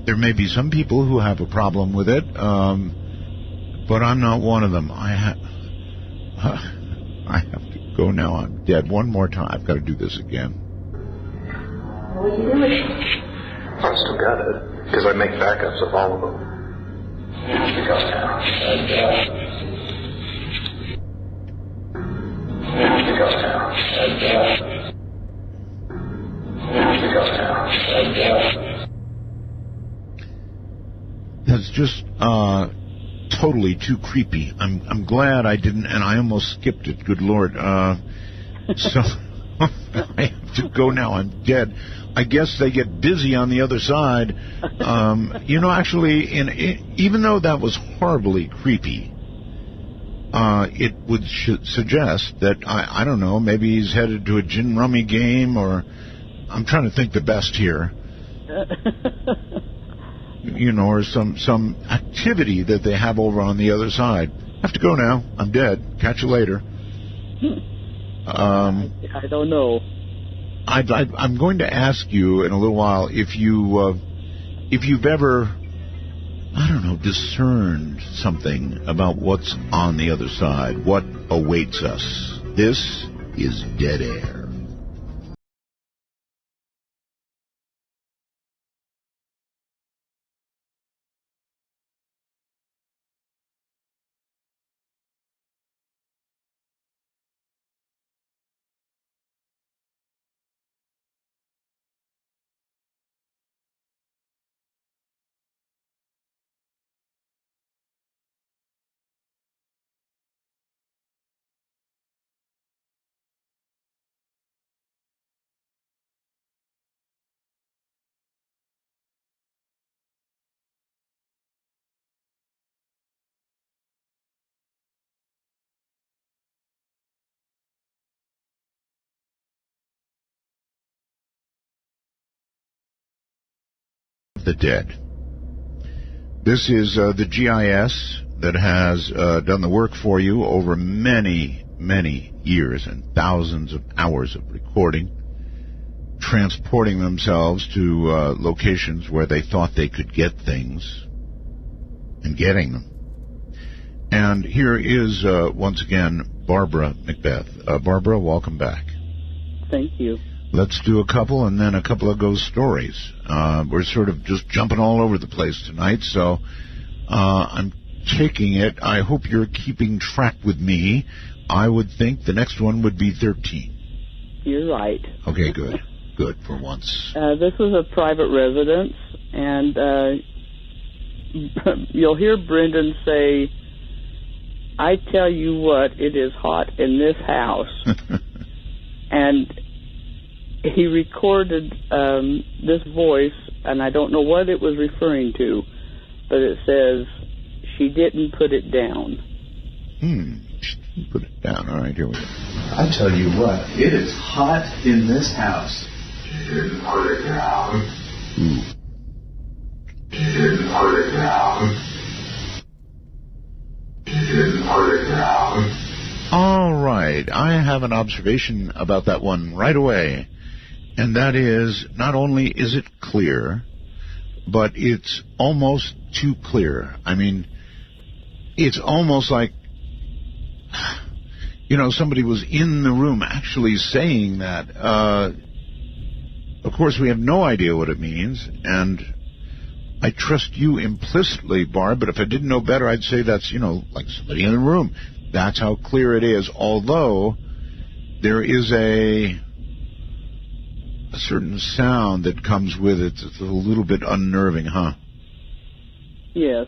There may be some people who have a problem with it, but I'm not one of them. I have to go now. I'm dead. One more time. I've got to do this again. what are you doing? I still got it, because I make backups of all of them. You have to go now. And, you have to go now. And, you have to go now. And, That's just totally too creepy. I'm glad I didn't, and I almost skipped it. Good Lord. So I have to go now. I'm dead. I guess they get busy on the other side. Actually, even though that was horribly creepy, it would suggest that, I don't know, maybe he's headed to a gin rummy game, or I'm trying to think the best here. Or some activity that they have over on the other side. I have to go now. I'm dead. Catch you later. I don't know. I'm going to ask you in a little while if you've ever, I don't know, discerned something about what's on the other side, what awaits us. This is Dead Air. The dead. This is the GIS that has done the work for you over many, many years and thousands of hours of recording, transporting themselves to locations where they thought they could get things and getting them. And here is, once again, Barbara McBeath. Barbara, welcome back. Thank you. Let's do a couple and then a couple of ghost stories. We're sort of just jumping all over the place tonight, so I'm taking it. I hope you're keeping track with me. I would think the next one would be 13. You're right. Okay, good. Good, for once. This was a private residence, and you'll hear Brendan say, I tell you what, it is hot in this house. And he recorded this voice, and I don't know what it was referring to, but it says, she didn't put it down. She didn't put it down. All right, here we go. I tell you what, it is hot in this house. She didn't put it down. She didn't put it down. She didn't put it down. All right, I have an observation about that one right away. And that is, not only is it clear, but it's almost too clear. I mean, it's almost like, somebody was in the room actually saying that. Of course, we have no idea what it means, and I trust you implicitly, Barb, but if I didn't know better, I'd say that's, like somebody in the room. That's how clear it is, although there is a certain sound that comes with it. It's a little bit unnerving, huh? Yes.